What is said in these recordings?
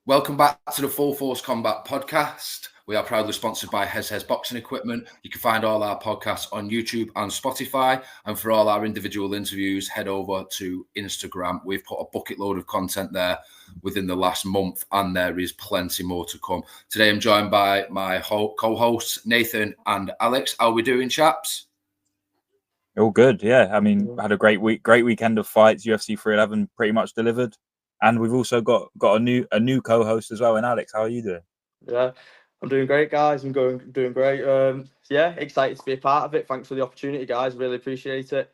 Welcome back to the Full Force Combat podcast. We are proudly sponsored by Hez Boxing Equipment. You can find all our podcasts on YouTube and Spotify. And for all our individual interviews, head over to Instagram. We've put a bucket load of content there within the last month, and there is plenty more to come. Today, I'm joined by my co-hosts, Nathan and Alex. How are we doing, chaps? All good, yeah. I mean, had a great weekend of fights. UFC 311 pretty much delivered, and we've also got a new co-host as well. And Alex, how are you doing? Yeah, I'm doing great, guys. I'm doing great. Yeah, excited to be a part of it. Thanks for the opportunity, guys. Really appreciate it.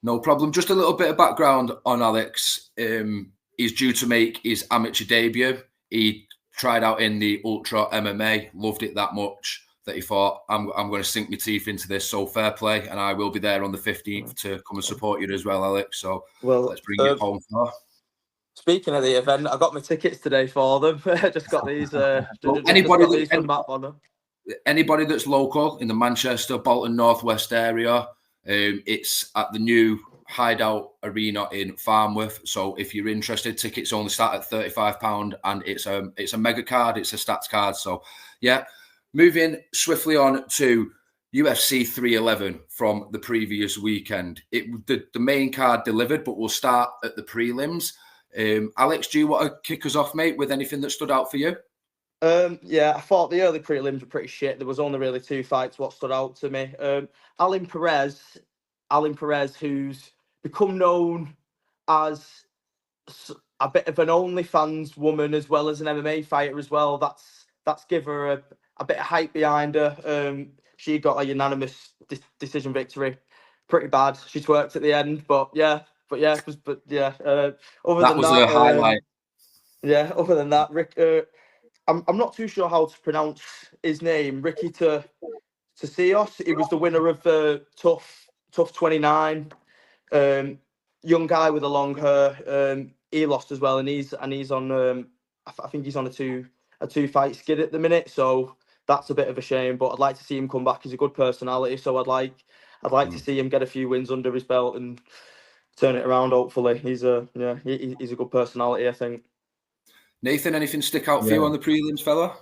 No problem. Just a little bit of background on Alex. He's due to make his amateur debut. He tried out in the Ultra MMA, loved it that much that he thought, I'm going to sink my teeth into this, so fair play. And I will be there on the 15th to come and support you as well, Alex. So let's bring it home for. Speaking of the event, I got my tickets today for them. Just got these. Anybody that's local in the Manchester, Bolton, Northwest area, it's at the new Hideout Arena in Farnworth. So if you're interested, tickets only start at £35, and it's a mega card, it's a stats card. So yeah, moving swiftly on to UFC 311 from the previous weekend. The main card delivered, but we'll start at the prelims. Alex, do you want to kick us off, mate, with anything that stood out for you? Yeah, I thought the early prelims were pretty shit. There was only really two fights what stood out to me. Alan Perez, who's become known as a bit of an OnlyFans woman as well as an MMA fighter as well. That's give her a bit of hype behind her. She got a unanimous decision victory. Pretty bad. She twerked at the end, but yeah. Other that was the highlight. Other than that, Rick, I'm not too sure how to pronounce his name. Ricky Tasios. He was the winner of Tough 29. Young guy with the long hair. He lost as well, and he's on. I think he's on a two fight skid at the minute. So that's a bit of a shame. But I'd like to see him come back. He's a good personality, so I'd like to see him get a few wins under his belt and turn it around. Hopefully, he's a good personality, I think. Nathan, anything stick out for you on the prelims, fella?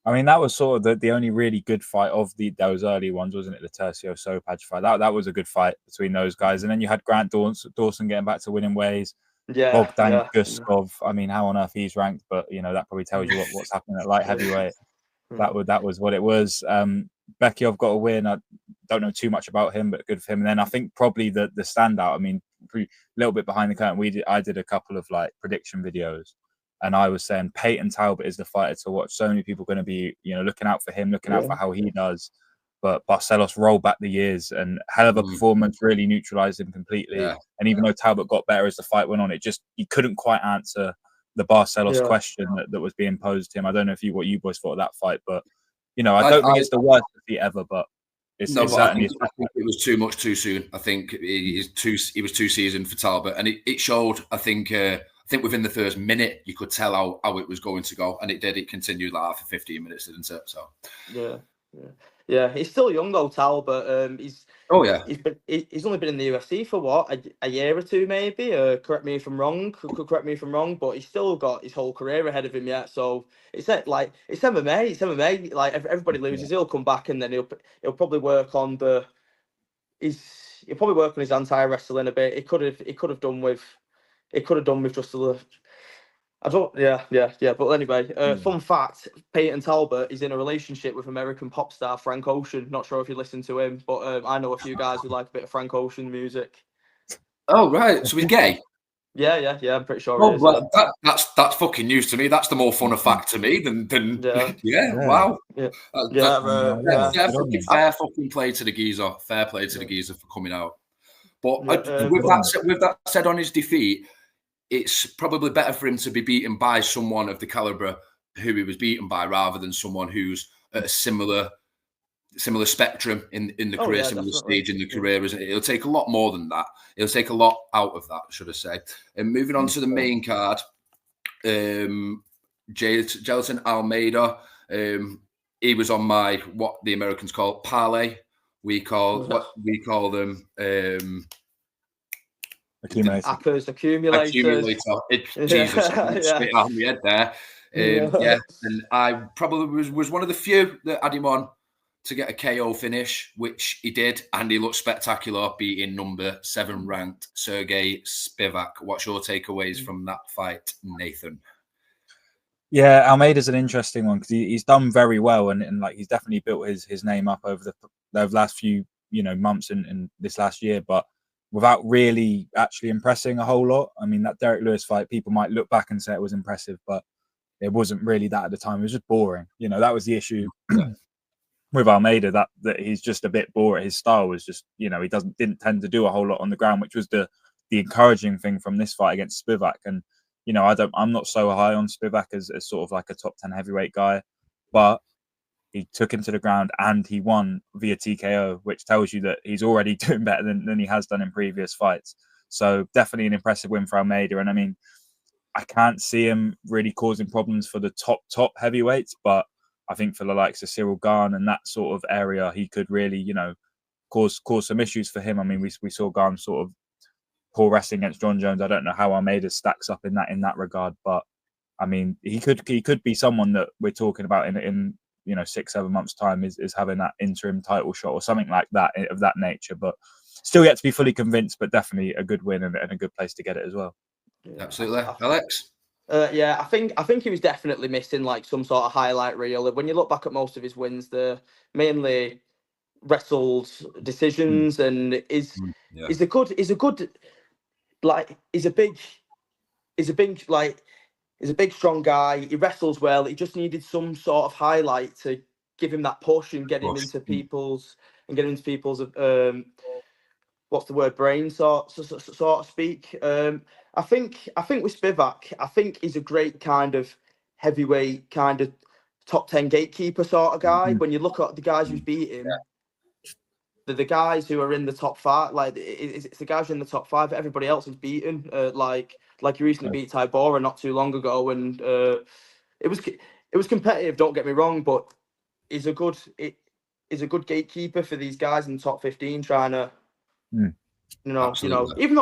I mean, that was sort of the only really good fight of those early ones, wasn't it? The Tercio Sopaj fight. That was a good fight between those guys. And then you had Grant Dawson getting back to winning ways. Bogdan Guskov. I mean, how on earth he's ranked, but that probably tells you what's happening at light heavyweight. That was what it was. Bekiov got a win. I don't know too much about him, but good for him. And then I think probably the standout. I mean, a little bit behind the curtain. I did a couple of prediction videos, and I was saying Peyton Talbot is the fighter to watch. So many people are going to be looking out for him, looking out for how he does. But Barcelos rolled back the years, and hell of a performance, really neutralized him completely. Yeah. And even though Talbot got better as the fight went on, he couldn't quite answer the Barcelos question that was being posed to him. I don't know what you boys thought of that fight, but I don't think it's the worst defeat ever, but I think it was too much too soon. I think he was too seasoned for Talbot, and it showed. I think within the first minute you could tell how it was going to go, and it did. It continued for 15 minutes, didn't it? So yeah. He's still young though, Talbot. He's only been in the UFC for what, a year or two maybe. Correct me if I'm wrong. But he's still got his whole career ahead of him yet. So it's MMA. It's MMA. Like everybody loses, he'll come back, and then he'll probably work on his anti-wrestling a bit. He could have done with just a little. But anyway, fun fact: Peyton Talbot is in a relationship with American pop star Frank Ocean. Not sure if you listen to him, but I know a few guys who like a bit of Frank Ocean music. Oh right, so he's gay. Yeah. I'm pretty sure. Oh, well, that's fucking news to me. That's the more fun fact to me than wow. Fair fucking play to the geezer. Fair play to the geezer for coming out. But with that said, on his defeat, it's probably better for him to be beaten by someone of the caliber who he was beaten by, rather than someone who's at a similar spectrum in the career, similar stage in the career. Isn't it? It'll take a lot more than that. It'll take a lot out of that, should I say. And moving on to the main card, Gelson Almeida. He was on my, what the Americans call parlay. We call them accumulator. Jesus, straight out of my head there. Yeah, and I probably was one of the few that had him on to get a KO finish, which he did, and he looked spectacular, beating number 7 ranked Sergey Spivak. What's your takeaways from that fight, Nathan? Yeah, Almeida's an interesting one because he's done very well, and like he's definitely built his name up over the last few months and this last year, but without really actually impressing a whole lot. I mean, that Derek Lewis fight, people might look back and say it was impressive, but it wasn't really that at the time. It was just boring. That was the issue with Almeida, that he's just a bit boring. His style was just, he didn't tend to do a whole lot on the ground, which was the encouraging thing from this fight against Spivak. And I'm not so high on Spivak as sort of like a top 10 heavyweight guy, but he took him to the ground and he won via TKO, which tells you that he's already doing better than he has done in previous fights. So definitely an impressive win for Almeida. And I mean, I can't see him really causing problems for the top heavyweights, but I think for the likes of Cyril Gane and that sort of area, he could really, cause some issues for him. I mean, we saw Gane sort of poor wrestling against John Jones. I don't know how Almeida stacks up in that regard, but I mean, he could be someone that we're talking about in 6-7 months' time is having that interim title shot or something like that of that nature. But still yet to be fully convinced, but definitely a good win and a good place to get it as well. Yeah, absolutely, Alex. Yeah, I think he was definitely missing like some sort of highlight reel. When you look back at most of his wins, they're mainly wrestled decisions, and he's a big strong guy. He wrestles well. He just needed some sort of highlight to give him that push and get him into people's what's the word, brain, so to speak. I think with Spivak, I think he's a great kind of heavyweight, kind of top 10 gatekeeper sort of guy. When you look at the guys who's beat him, the guys who are in the top 5, like it's the guys who are in the top 5. Everybody else is beaten. Like he recently beat Tybora not too long ago, and it was competitive. Don't get me wrong, but he's a good gatekeeper for these guys in the top 15 trying to. Even though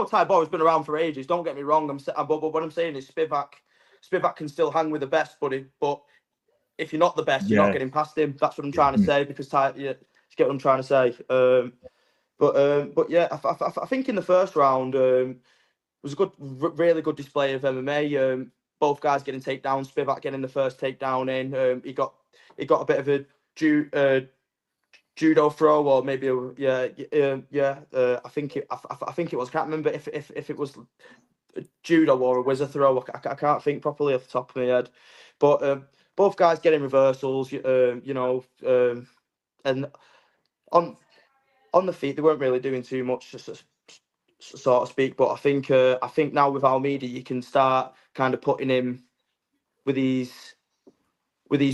Tybora has been around for ages, don't get me wrong. But what I'm saying is Spivak can still hang with the best, but if you're not the best, you're not getting past him. That's what I'm trying to say. Because you get what I'm trying to say. But yeah, I think in the first round was a really good display of MMA. Both guys getting takedowns. Spivak getting the first takedown in. He got a bit of a judo throw, or maybe I think it was. I can't remember if it was a judo or a whizzer throw. I can't think properly off the top of my head. But both guys getting reversals. And on the feet they weren't really doing too much, so to speak. But I think now with Almeida you can start kind of putting him with these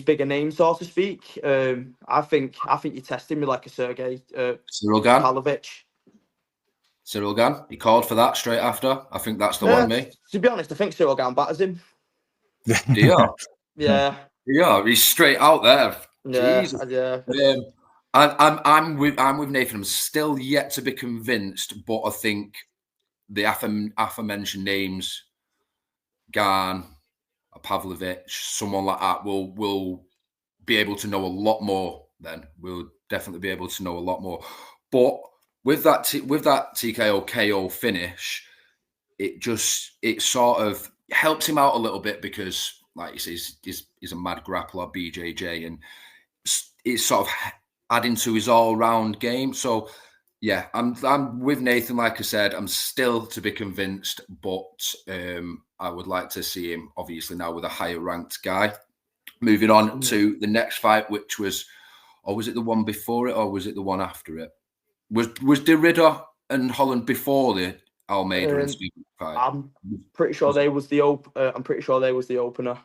bigger names, so to speak. I think you're testing me like a Sergey Pavlovich. Cyril Gane, he called for that straight after. I think that's the one, mate. To be honest, I think Cyril Gane batters him. Yeah, he's straight out there. Jesus. Yeah. I'm with Nathan. I'm still yet to be convinced, but I think the aforementioned names, Gane, Pavlovich, someone like that, will be able to know a lot more. Then we'll definitely be able to know a lot more. But with that TKO KO finish, it sort of helps him out a little bit because, like he says, he's a mad grappler, BJJ, and it's sort of adding to his all-round game. So yeah, I'm with Nathan. Like I said, I'm still to be convinced, but I would like to see him obviously now with a higher ranked guy. Moving on to the next fight, which was, or was it the one before it, or was it the one after it? Was De Ridder and Holland before the Almeida and Spivak fight? I'm pretty sure they was the opener.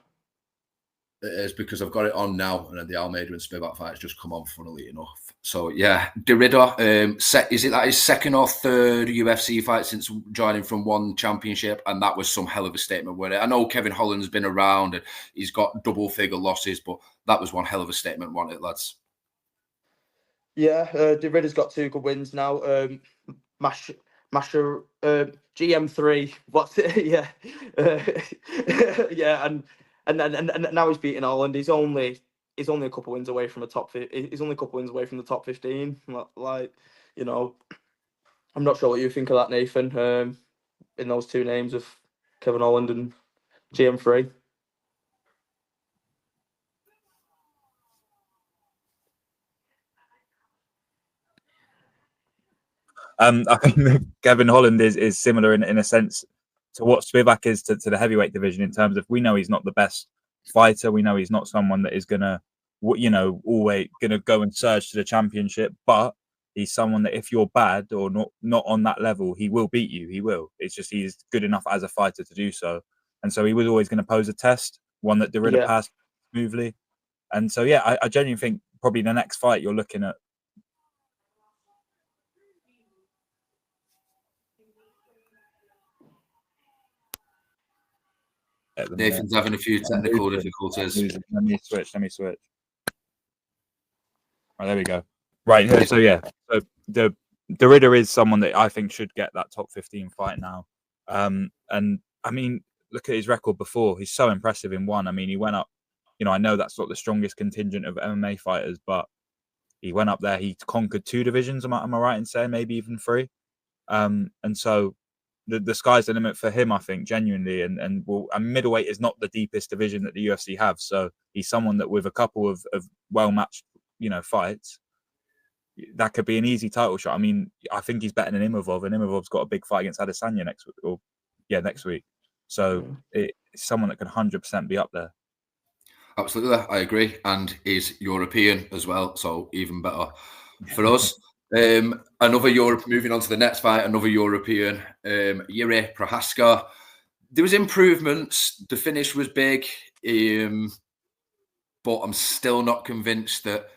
It is, because I've got it on now, and the Almeida and Spivak fight's just come on, funnily enough. So yeah, De Ridder, is it that his second or third UFC fight since joining from one championship? And that was some hell of a statement. I know Kevin Holland's been around and he's got double-figure losses, but that was one hell of a statement, wasn't it, lads? Yeah, De Ridder's got 2 good wins now. Masher GM3. What's it? Yeah, yeah, and now he's beating Holland. He's only a couple wins away from he's only a couple wins away from the top 15. Like, you know, I'm not sure what you think of that, Nathan. In those two names of Kevin Holland and GM3. I think Kevin Holland is similar in a sense to what Spivak is to the heavyweight division, in terms of, we know he's not the best fighter. We know he's not someone that is going to, always going to go and surge to the championship. But he's someone that, if you're bad or not on that level, he will beat you. He will. It's just he's good enough as a fighter to do so. And so he was always going to pose a test, one that Derrida passed smoothly. And so, yeah, I genuinely think probably the next fight you're looking at. Nathan's having a few technical difficulties. Let me switch. Right, there we go. Right, so yeah, so the Derrida is someone that I think should get that top 15 fight now. And I mean, look at his record before. He's so impressive in one. I mean, he went up, I know that's not the strongest contingent of MMA fighters, but he went up there. He conquered 2 divisions. Am I right in saying maybe even 3? And so the sky's the limit for him, I think, genuinely. And middleweight is not the deepest division that the UFC have. So he's someone that, with a couple of well-matched, fights, that could be an easy title shot. I mean, I think he's better than Imavov, and Imovov's got a big fight against Adesanya next week. So it's someone that could 100% be up there. Absolutely, I agree. And he's European as well, so even better for us. Moving on to the next fight, another European, Jiri Prochazka. There was improvements. The finish was big, but I'm still not convinced that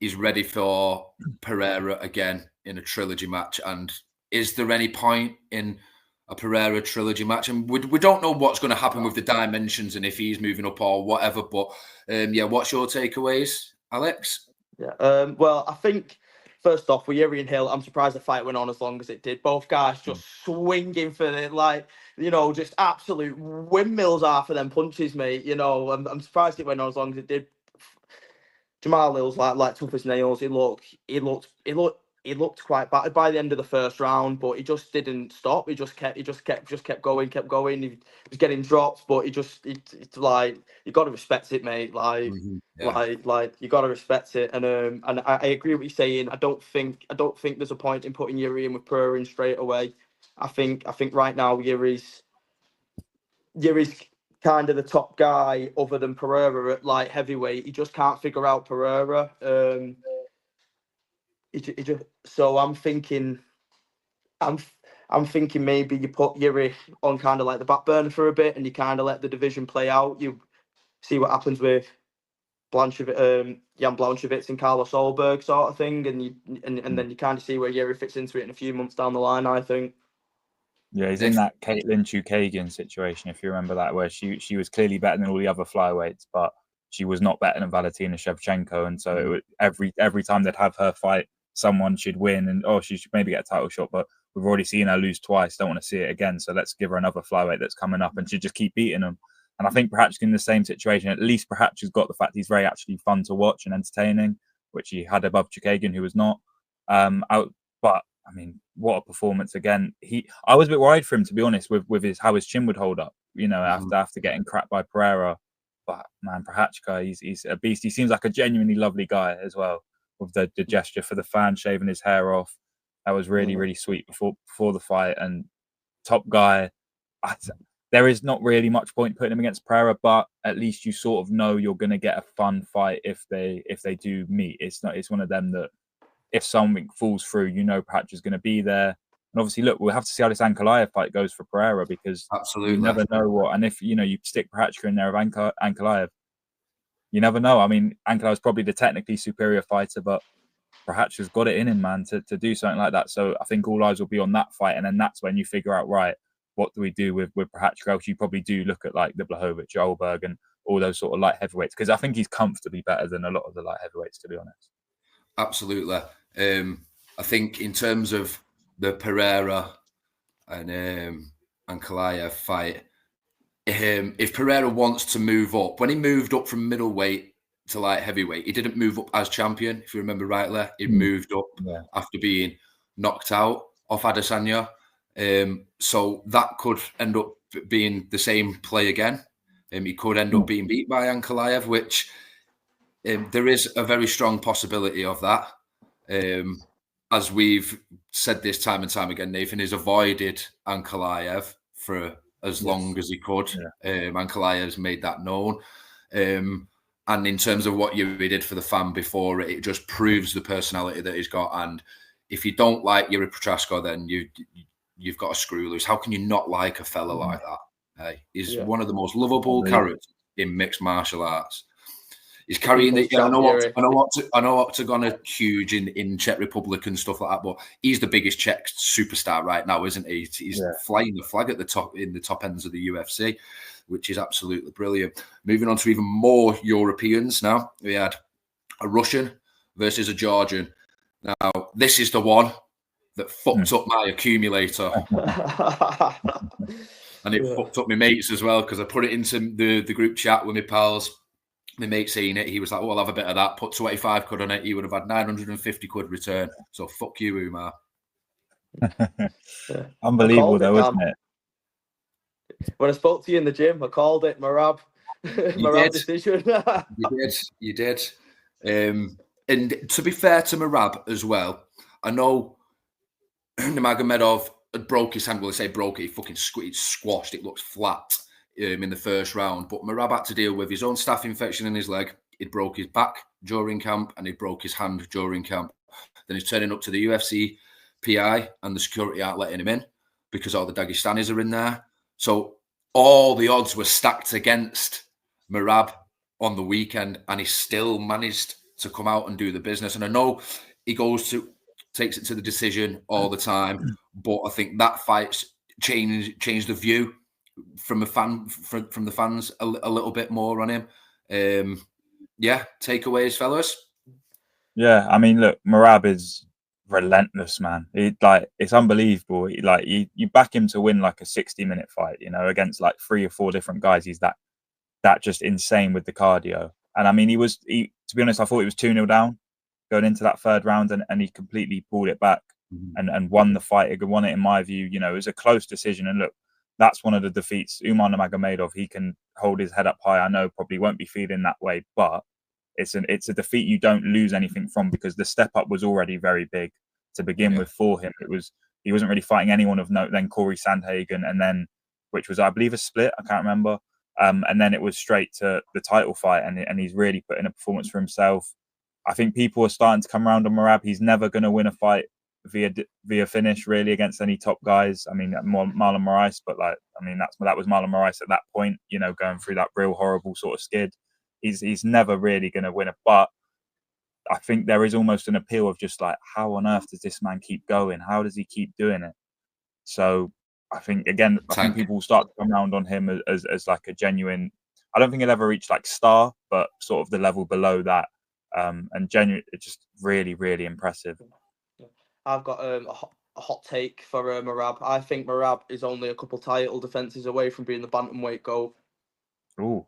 he's ready for Pereira again in a trilogy match. And is there any point in a Pereira trilogy match? And we don't know what's going to happen with the dimensions and if he's moving up or whatever. But what's your takeaways, Alex? Yeah. Well, I think, first off, with Jiri and Hill, I'm surprised the fight went on as long as it did. Both guys just swinging for it, just absolute windmills are for them punches, mate. I'm surprised it went on as long as it did. Jamal Hill's like tough as nails. He looked quite battered by the end of the first round, but he just didn't stop. He just kept going. He was getting dropped, but it's like, you got to respect it, mate. You got to respect it. And I agree with what you're saying. I don't think there's a point in putting Jiri in with Pereira in straight away. I think right now Jiri's kind of the top guy other than Pereira at light heavyweight. He just can't figure out Pereira. So I'm thinking maybe you put Jiri on kind of like the back burner for a bit, and you kind of let the division play out. You see what happens with Jan Blachowicz and Carlos Solberg sort of thing, and then you kind of see where Jiri fits into it in a few months down the line, I think. Yeah, he's in that Caitlin Chukagian situation, if you remember that, where she was clearly better than all the other flyweights, but she was not better than Valentina Shevchenko. And so it would, every time they'd have her fight, someone should win, and she should maybe get a title shot. But we've already seen her lose twice. Don't want to see it again. So let's give her another flyweight that's coming up, and she just keep beating them. And I think perhaps in the same situation, at least perhaps he's got the fact he's very actually fun to watch and entertaining, which he had above Chukagian, who was not. But I mean, what a performance again. I was a bit worried for him, to be honest, with how his chin would hold up, after getting cracked by Pereira. But man, Prochazka, he's a beast. He seems like a genuinely lovely guy as well, with the gesture for the fan, shaving his hair off. That was really, really sweet before the fight. And top guy. There is not really much point putting him against Pereira, but at least you sort of know you're going to get a fun fight if they do meet. It's one of them that, if something falls through, Prochazka is going to be there. And obviously, look, we'll have to see how this Ankalaev fight goes for Pereira, because you never know what. And if you stick Prochazka in there with Ankalaev, you never know. I mean, Ankalaev is probably the technically superior fighter, but Prochazka's got it in him, man, to do something like that. So I think all eyes will be on that fight, and then that's when you figure out, right, what do we do with Prochazka? Else you probably do look at like the Blachowicz, Joelberg, and all those sort of light heavyweights, because I think he's comfortably better than a lot of the light heavyweights, to be honest. Absolutely. I think in terms of the Pereira and Ankalaev fight, if Pereira wants to move up, when he moved up from middleweight to light heavyweight, he didn't move up as champion, if you remember rightly. He moved up after being knocked out off Adesanya. So that could end up being the same play again. He could end up being beat by Ankalaev, which there is a very strong possibility of that. As we've said this time and time again, Nathan has avoided Ankalaev for as long as he could. Ankalaev's made that known. And in terms of what you did for the fan before, it just proves the personality that he's got. And if you don't like Yuri Prochaska, then you've got a screw loose. How can you not like a fella like that? Hey, he's one of the most lovable characters in mixed martial arts. He's carrying the. I know Octagon are huge in Czech Republic and stuff like that, but he's the biggest Czech superstar right now, isn't he? He's flying the flag at the top in the top ends of the UFC, which is absolutely brilliant. Moving on to even more Europeans now. We had a Russian versus a Georgian. Now, this is the one that fucked up my accumulator. And it fucked up my mates as well, because I put it into the group chat with my pals. My mate seen it. He was like, "Oh, I'll have a bit of that." Put 25 quid on it. He would have had 950 quid return. So fuck you, Umar. Unbelievable, though, isn't it? When I spoke to you in the gym, I called it Merab. Merab decision. You did. And to be fair to Merab as well, I know Nurmagomedov had broke his hand. Well, I say broke it. He fucking squashed. It looked flat in the first round. But Merab had to deal with his own staph infection in his leg. He broke his back during camp and he broke his hand during camp. Then he's turning up to the UFC PI and the security aren't letting him in because all the Dagestanis are in there. So all the odds were stacked against Merab on the weekend, and he still managed to come out and do the business. And I know he takes it to the decision all the time, but I think that fight changed the view from the fans a little bit more on him. Takeaways, fellas. Yeah, I mean, look, Merab is relentless, man. It's unbelievable. You back him to win like a 60-minute fight, against like 3 or 4 different guys. He's that just insane with the cardio. And I mean, to be honest, I thought he was 2-0 down going into that third round, and he completely pulled it back and won the fight. He won it, in my view. It was a close decision. And look, that's one of the defeats. Usman Nurmagomedov, he can hold his head up high. I know probably won't be feeling that way, but it's a defeat you don't lose anything from, because the step up was already very big to begin with for him. He wasn't really fighting anyone of note. Then Corey Sandhagen, and then, which was, I believe, a split. I can't remember. And then it was straight to the title fight, and he's really put in a performance for himself. I think people are starting to come around on Merab. He's never going to win a fight via finish, really, against any top guys. I mean, Marlon Moraes, but that was Marlon Moraes at that point, going through that real horrible sort of skid. He's never really going to win it. But I think there is almost an appeal of just like, how on earth does this man keep going? How does he keep doing it? So I think, again, people will start to come around on him as like a genuine. I don't think he'll ever reach like star, but sort of the level below that. And genuine, it's just really, really impressive. I've got a hot take for Merab. I think Merab is only a couple title defenses away from being the bantamweight GOAT. Ooh,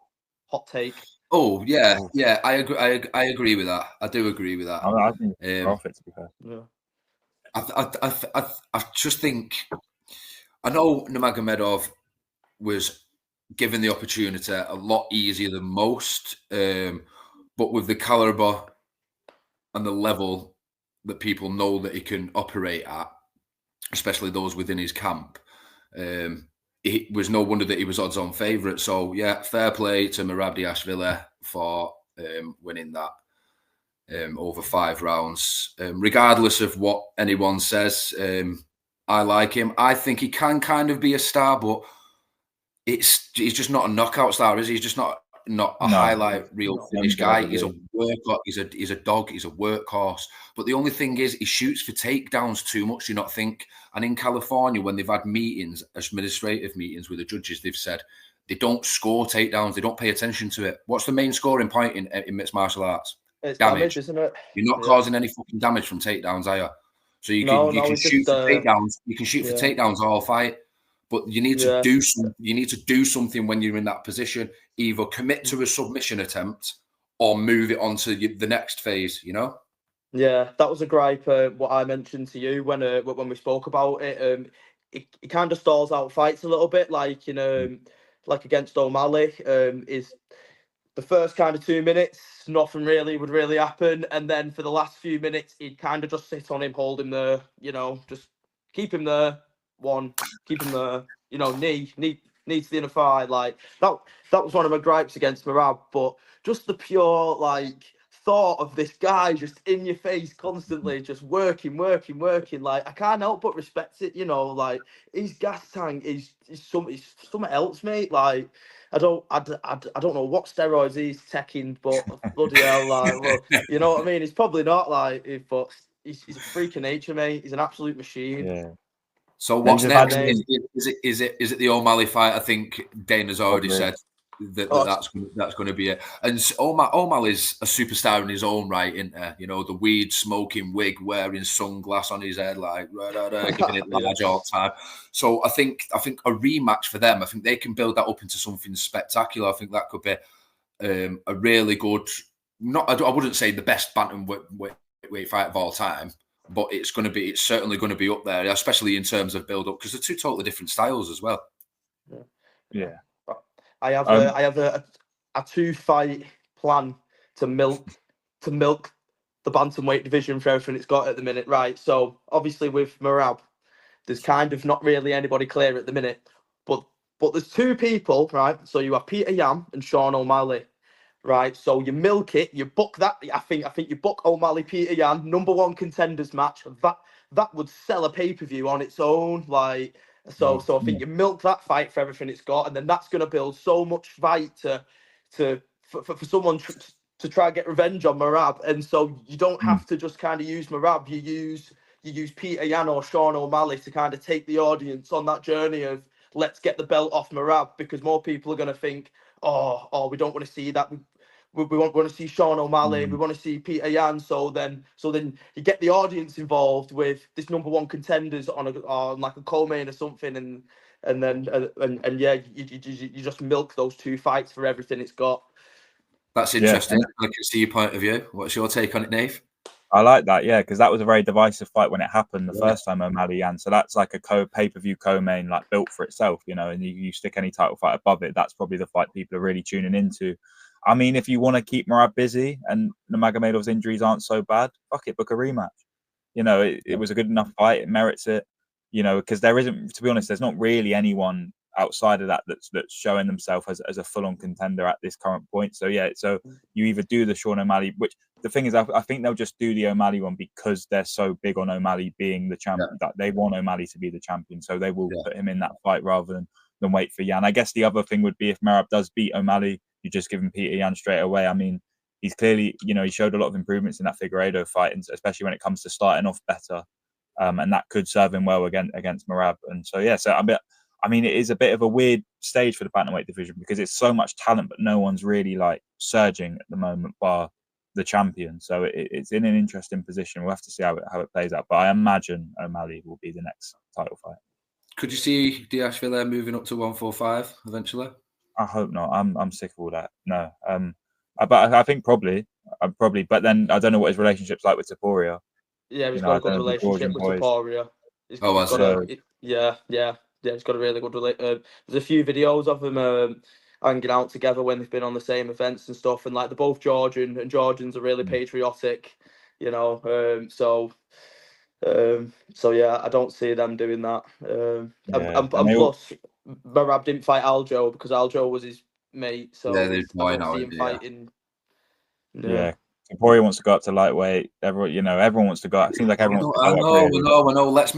hot take. Oh yeah. I agree. I agree with that. I do agree with that. I think profit, to be fair. Yeah. I just think, I know Nurmagomedov was given the opportunity a lot easier than most, but with the caliber and the level that people know that he can operate at, especially those within his camp, it was no wonder that he was odds-on favourite. So yeah, fair play to Merab for winning that over 5 rounds. Regardless of what anyone says, I like him. I think he can kind of be a star, but he's just not a knockout star, is he? He's just not a highlight reel finish guy. He's a workhorse. He's a dog. He's a workhorse. But the only thing is, he shoots for takedowns too much. Do you not think? And in California, when they've had meetings, administrative meetings with the judges, they've said they don't score takedowns. They don't pay attention to it. What's the main scoring point in mixed martial arts? It's damage, isn't it? You're not causing any fucking damage from takedowns, are you? So you can shoot for takedowns. You can shoot for takedowns all fight. but you need to do some. You need to do something when you're in that position. Either commit to a submission attempt or move it on to the next phase. You know. Yeah, that was a gripe. What I mentioned to you when we spoke about it. It kind of stalls out fights a little bit, like like against O'Malley. Is the first kind of 2 minutes, nothing really would really happen, and then for the last few minutes, he'd kind of just sit on him, hold him there, just keep him there. Keep him there. Knee to the inner thigh. Like that was one of my gripes against Merab, but just the pure thought of this guy just in your face constantly, just working. Like I can't help but respect it. Like his gas tank is something else, mate. Like I don't know what steroids he's taking, but bloody hell, like, well, you know what I mean? He's probably not but he's a freak of nature, mate. He's an absolute machine. Yeah. So what's next? Is it the O'Malley fight? I think Dana's already said that's going to be it. And O'Malley's a superstar in his own right, isn't there? The weed smoking, wig wearing, sunglass on his head, like giving it large all the time. So I think a rematch for them. I think they can build that up into something spectacular. I think that could be a really good. I wouldn't say the best bantamweight fight of all time, but it's certainly going to be up there, especially in terms of build up, because they're two totally different styles as well. Yeah. I have a 2-fight plan to milk the bantamweight division for everything it's got at the minute, right? So obviously with Merab, there's kind of not really anybody clear at the minute, but there's two people, right? So you have Peter Yan and Sean O'Malley, right? So you milk it, you book that. I think you book O'Malley Peter Yan #1 contenders match. That would sell a pay-per-view on its own, like. So I think you milk that fight for everything it's got, and then that's going to build so much fight for someone to try and get revenge on Merab. And so you don't have to just kind of use Merab. You use Peter Yan or Sean O'Malley to kind of take the audience on that journey of let's get the belt off Merab, because more people are going to think, oh, we don't want to see that. We want to see Sean O'Malley. We want to see Peter Yan. So then you get the audience involved with this #1 contenders on like a co-main or something, and then you just milk those two fights for everything it's got. That's interesting. I can see your point of view. What's your take on it, Nave? I like that, because that was a very divisive fight when it happened the first time, O'Malley Yan. So that's like a pay-per-view co-main, like built for itself, and you stick any title fight above it. That's probably the fight people are really tuning into. I mean, if you want to keep Merab busy and Nurmagomedov's injuries aren't so bad, fuck it, book a rematch. It was a good enough fight. It merits it. Because there isn't, to be honest, there's not really anyone outside of that that's showing themselves as a full-on contender at this current point. So so you either do the Sean O'Malley, which the thing is, I think they'll just do the O'Malley one because they're so big on O'Malley being the champion, that they want O'Malley to be the champion. So they will put him in that fight rather than wait for Yan. I guess the other thing would be if Merab does beat O'Malley, you just give him Peter Yan straight away. I mean, he's clearly, he showed a lot of improvements in that Figueiredo fight, and especially when it comes to starting off better. And that could serve him well against Merab. And so, I mean, it is a bit of a weird stage for the bantamweight division because it's so much talent, but no one's really like surging at the moment, bar the champion. So it's in an interesting position. We'll have to see how it plays out. But I imagine O'Malley will be the next title fight. Could you see Diaz-Villar moving up to 145 eventually? I hope not. I'm sick of all that. No. But I think probably. But then I don't know what his relationship's like with Topuria. Yeah, he's got a good relationship with Topuria. He's got a really good relationship. There's a few videos of them hanging out together when they've been on the same events and stuff, and like they're both Georgian, and Georgians are really patriotic, So I don't see them doing that. And plus, Merab didn't fight Aljo because Aljo was his mate, so I don't see him fighting. Topuria wants to go up to lightweight. Everyone wants to go. It seems like everyone wants to go up. I know. Let's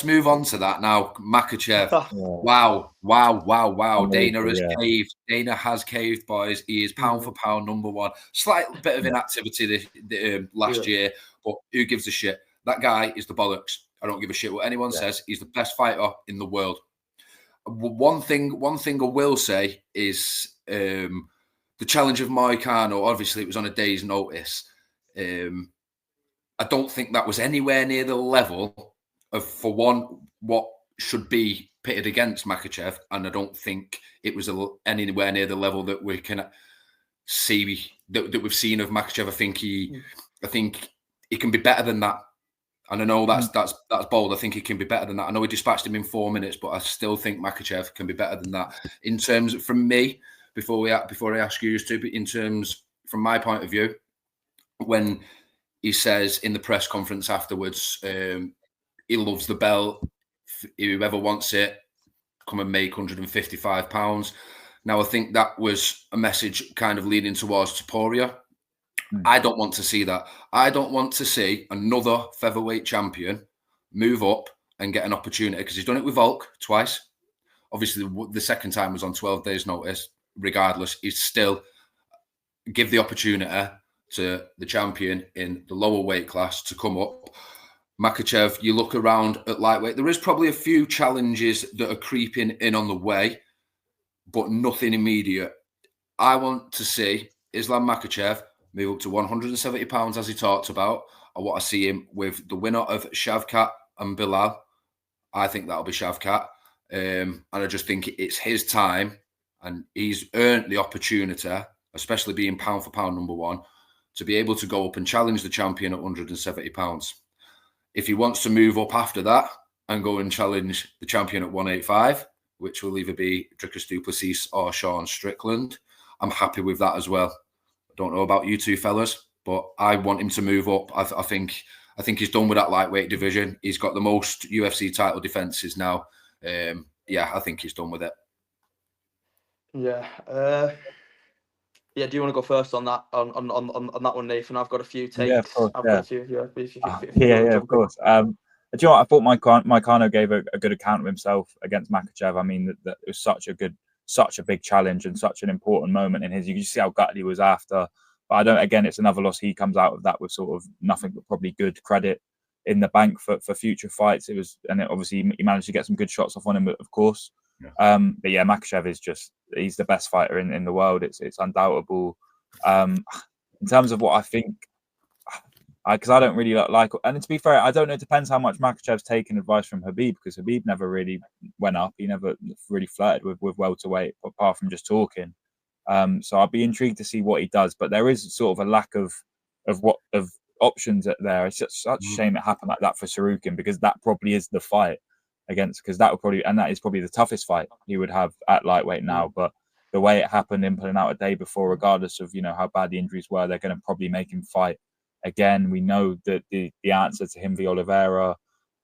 move on to that now. Makachev. Wow. Dana has caved, boys. He is pound for pound #1. Slight bit of inactivity last year, but who gives a shit? That guy is the bollocks. I don't give a shit what anyone says. He's the best fighter in the world. One thing I will say is the challenge of Moicano, obviously it was on a day's notice. I don't think that was anywhere near the level of, for one, what should be pitted against Makhachev, and I don't think it was anywhere near the level that we can see that we've seen of Makhachev. I think he can be better than that. And I know that's bold. I think he can be better than that. I know we dispatched him in 4 minutes, but I still think Makhachev can be better than that. In terms, from me, before I ask you to, but in terms, from my point of view, when he says in the press conference afterwards, he loves the belt. Whoever wants it, come and make £155. Now, I think that was a message kind of leading towards Topuria. I don't want to see that. I don't want to see another featherweight champion move up and get an opportunity, because he's done it with Volk twice. Obviously, the second time was on 12 days' notice. Regardless, he's still give the opportunity to the champion in the lower weight class to come up. Makhachev, you look around at lightweight, there is probably a few challenges that are creeping in on the way, but nothing immediate. I want to see Islam Makhachev move up to £170, as he talked about. I want to see him with the winner of Shavkat and Bilal. I think that'll be Shavkat. And I just think it's his time, and he's earned the opportunity, especially being pound for pound number one, to be able to go up and challenge the champion at £170. If he wants to move up after that and go and challenge the champion at 185, which will either be Dricus du Plessis or Sean Strickland, I'm happy with that as well. I don't know about you two fellas, but I want him to move up. I think he's done with that lightweight division. He's got the most UFC title defenses now. I think he's done with it. Yeah. Do you want to go first on that on that one, Nathan? I've got a few takes. Yeah, of course. I've got a few. Of course. Do you know what? I thought Moicano gave a good account of himself against Makhachev. I mean, that it was such a big challenge and such an important moment in his. You can see how gutted he was after. But I don't. Again, it's another loss. He comes out of that with sort of nothing but probably good credit in the bank for future fights. Obviously he managed to get some good shots off on him, of course. Yeah. But yeah, Makhachev is he's the best fighter in the world. It's undoubtable. In terms of what I think, because I don't really like, and to be fair, I don't know. It depends how much Makhachev's taken advice from Khabib, because Khabib never really went up. He never really flirted with welterweight, apart from just talking. So I'll be intrigued to see what he does. But there is sort of a lack of options there. It's such a shame it happened like that for Sarukin, because that probably is the fight because that is probably the toughest fight he would have at lightweight now. But the way it happened, him pulling out a day before, regardless of how bad the injuries were, they're going to probably make him fight again. We know that the answer to him, Oliveira,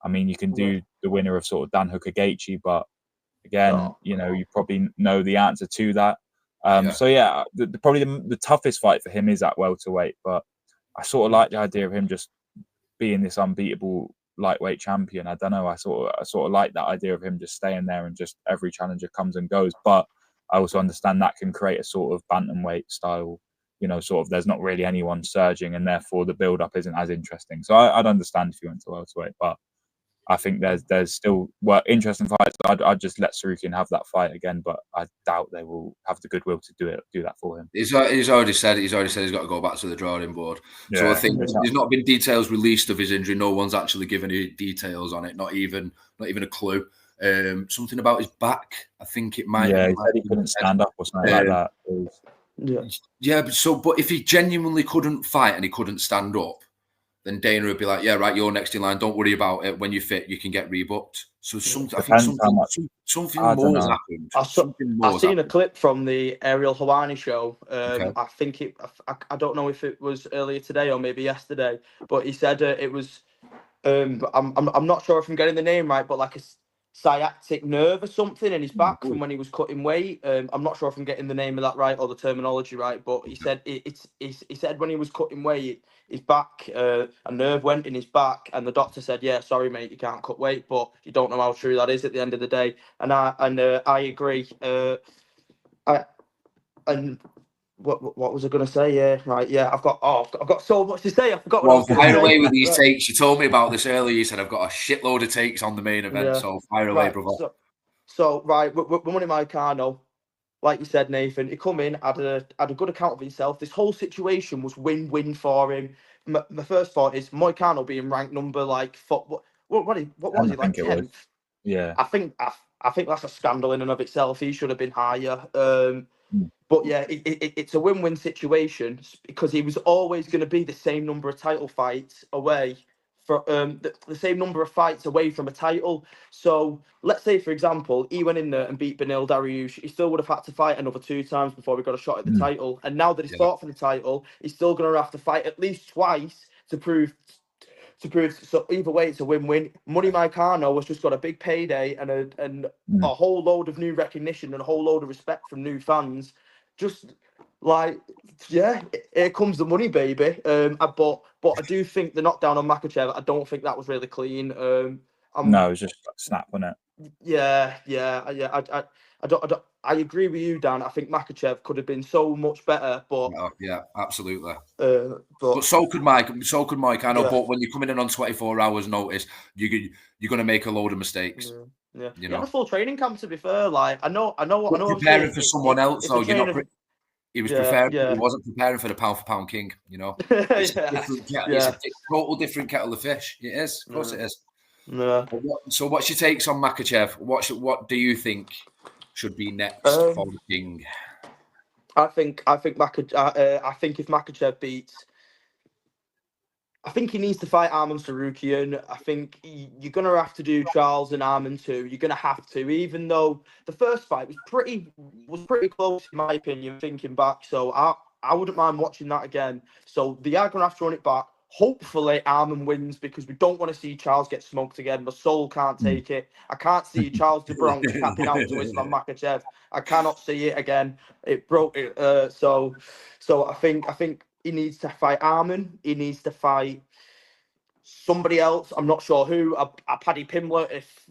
I mean, you can do the winner of sort of Dan Hooker Gaethje, but again, you probably know the answer to that. So yeah, probably the toughest fight for him is at welterweight, but I sort of like the idea of him just being this unbeatable lightweight champion. I don't know. I sort of like that idea of him just staying there and just every challenger comes and goes. But I also understand that can create a sort of bantamweight style, sort of there's not really anyone surging, and therefore the build up isn't as interesting. So I'd understand if you went to welterweight, but I think there's still interesting fights. I'd just let Sarukin have that fight again, but I doubt they will have the goodwill to do that for him. He's already said he's got to go back to the drawing board. Yeah. So I think there's not been details released of his injury. No one's actually given any details on it. Not even a clue. Something about his back. I think it might. Yeah, he said he couldn't stand up or something like that. Yeah. But if he genuinely couldn't fight and he couldn't stand up, then Dana would be like, yeah, right, you're next in line. Don't worry about it. When you're fit, you can get rebooked. So something more happened. I've seen a clip from the Ariel Helwani show. I think I don't know if it was earlier today or maybe yesterday, but he said it was. I'm not sure if I'm getting the name right, but like a sciatic nerve or something in his back from when he was cutting weight. I'm not sure if I'm getting the name of that right or the terminology right, but he said he said when he was cutting weight, his back, a nerve went in his back, and the doctor said, "Yeah, sorry, mate, you can't cut weight." But you don't know how true that is at the end of the day. And I agree. What was I going to say? Yeah, right. Yeah, I've got so much to say. I forgot. Well, fire away with these takes. You told me about this earlier. You said I've got a shitload of takes on the main event. Yeah. So fire away, brother. So right, we're money Moicano. Like you said, Nathan, he come in, had a good account of himself. This whole situation was win-win for him. My first thought is Moicano being ranked number like what was he like 10th? Yeah. I think that's a scandal in and of itself. He should have been higher. But yeah, it's a win-win situation because he was always going to be the same number of title fights away for the same number of fights away from a title. So let's say, for example, he went in there and beat Beneil Dariush. He still would have had to fight another 2 times before we got a shot at the title. And now that he's fought for the title, he's still going to have to fight at least twice to prove. So either way, it's a win-win. Money Maikano has just got a big payday and a whole load of new recognition and a whole load of respect from new fans. Just like, yeah, here comes the money, baby. But I do think the knockdown on Makhachev, I don't think that was really clean. No, it was just a snap, wasn't it? Yeah. I agree with you, Dan. I think Makhachev could have been so much better, but yeah, absolutely. But so could Mike. I know, but when you're coming in on 24 hours notice, you're going to make a load of mistakes. Yeah, you know, had a full training camp. To be fair, like I know. Preparing for someone else, so you're not. He was preparing. Yeah. He wasn't preparing for the pound for pound king. You know, it's a total different kettle of fish. It is, of course, it is. Yeah. So, what's your takes on Makhachev? What do you think should be next for the king? I think if Makhachev beats, I think he needs to fight Arman Sarukian. I think you're going to have to do Charles and Arman too. You're going to have to, even though the first fight was pretty close in my opinion, thinking back. So I wouldn't mind watching that again. So they are going to have to run it back. Hopefully Arman wins because we don't want to see Charles get smoked again. My soul can't take it. I can't see Charles de Bronx tapping out to Usman Makhachev. I cannot see it again. It broke it. So I think he needs to fight Arman. He needs to fight somebody else. I'm not sure who. Paddy Pimblett,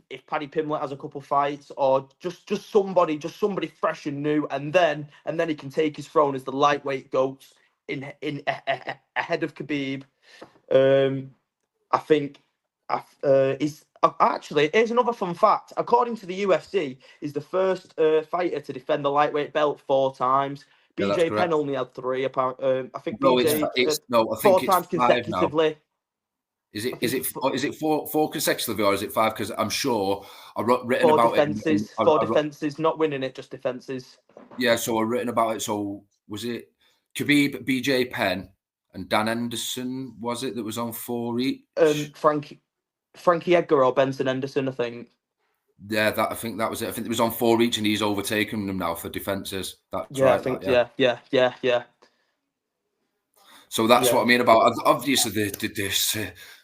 if Paddy Pimblett has a couple fights, or just somebody fresh and new, and then he can take his throne as the lightweight GOAT in ahead of Khabib. I think actually, here's another fun fact. According to the UFC, he's the first fighter to defend the lightweight belt 4 times. BJ Penn only had 3. Apparently, I think BJ 4 times consecutively. Is it 4 consecutively or is it 5? Because I'm sure I've written 4 about defenses, it. 4 defenses, not winning it, just defenses. Yeah, so I've written about it. So was it Khabib, BJ Penn, and Dan Henderson? Was it that was on 4 each? Frankie Edgar or Benson Henderson, I think. Yeah, I think that was it. I think it was on 4 each, and he's overtaken them now for defenses. That's right. I think yeah. So that's what I mean about obviously this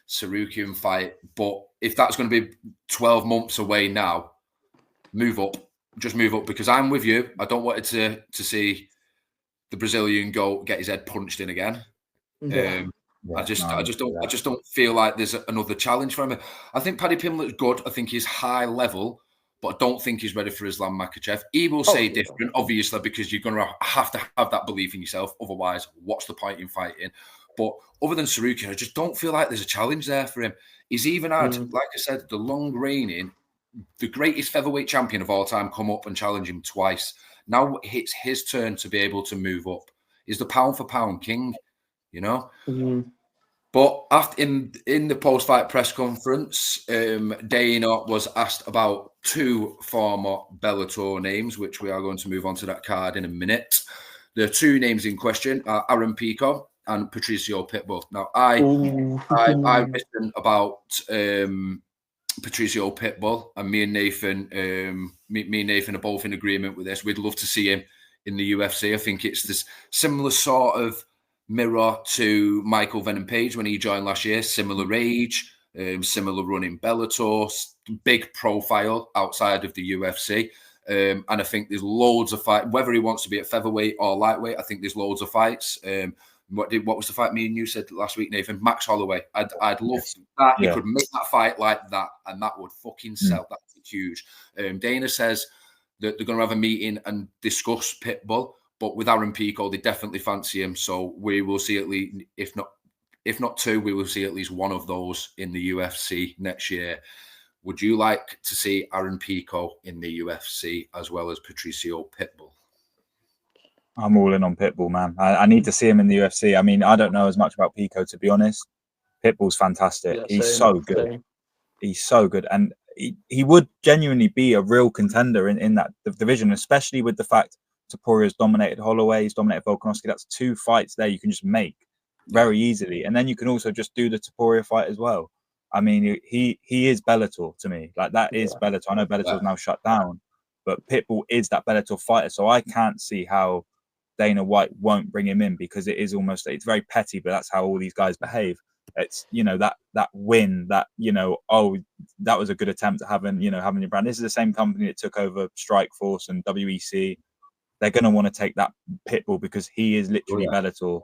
Sarukian fight. But if that's going to be 12 months away now, just move up because I'm with you. I don't want it to see the Brazilian get his head punched in again. I just don't feel like there's another challenge for him. I think Paddy Pimblett's good. I think he's high level, but I don't think he's ready for Islam Makhachev. He will say different, obviously, because you're going to have that belief in yourself. Otherwise, what's the point in fighting? But other than Sarukian, I just don't feel like there's a challenge there for him. He's even had, like I said, the long reigning, the greatest featherweight champion of all time come up and challenge him twice. Now it's his turn to be able to move up. He's the pound for pound king, you know? But after in the post-fight press conference, Dana was asked about 2 former Bellator names, which we are going to move on to that card in a minute. The 2 names in question are Aaron Pico and Patricio Pitbull. Now, I written about Patricio Pitbull, and me and Nathan are both in agreement with this. We'd love to see him in the UFC. I think it's this similar sort of mirror to Michael Venom Page when he joined last year. Similar age, similar run in Bellator, big profile outside of the UFC. And I think there's loads of fights, whether he wants to be at featherweight or lightweight, I think there's loads of fights. What was the fight me and you said last week, Nathan? Max Holloway. I'd love that. You could make that fight like that, and that would fucking sell. That's huge. Dana says that they're going to have a meeting and discuss Pitbull. But with Aaron Pico, they definitely fancy him. So we will see at least, if not 2, we will see at least 1 of those in the UFC next year. Would you like to see Aaron Pico in the UFC as well as Patricio Pitbull? I'm all in on Pitbull, man. I need to see him in the UFC. I mean, I don't know as much about Pico, to be honest. Pitbull's fantastic. He's so good. He's so good. And he would genuinely be a real contender in that division, especially with the fact Topuria's dominated Holloway, he's dominated Volkanovski. That's 2 fights there you can just make very easily, and then you can also just do the Topuria fight as well. I mean, he is Bellator to me. Like, that is Bellator. I know Bellator's now shut down, but Pitbull is that Bellator fighter. So I can't see how Dana White won't bring him in, because it is almost, it's very petty, but that's how all these guys behave. It's, you know, that win, that, you know, oh, that was a good attempt at having your brand. This is the same company that took over Strikeforce and WEC. They're going to want to take that Pitbull because he is literally Bellator.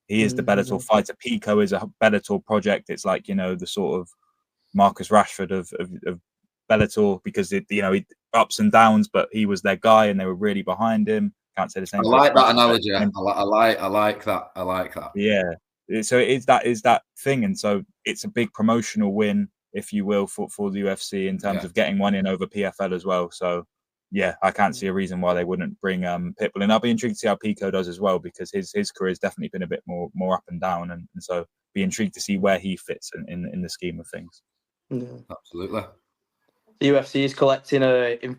He is the Bellator fighter. Pico is a Bellator project. It's like, you know, the sort of Marcus Rashford of Bellator, because it, you know, ups and downs, but he was their guy and they were really behind him. Can't say the same. I like that analogy. I like that. Yeah. So is that thing, and so it's a big promotional win, if you will, for the UFC in terms of getting one in over PFL as well. So yeah, I can't see a reason why they wouldn't bring Pitbull, and I'll be intrigued to see how Pico does as well, because his career has definitely been a bit more up and down, and so be intrigued to see where he fits in the scheme of things. Yeah. Absolutely. The UFC is collecting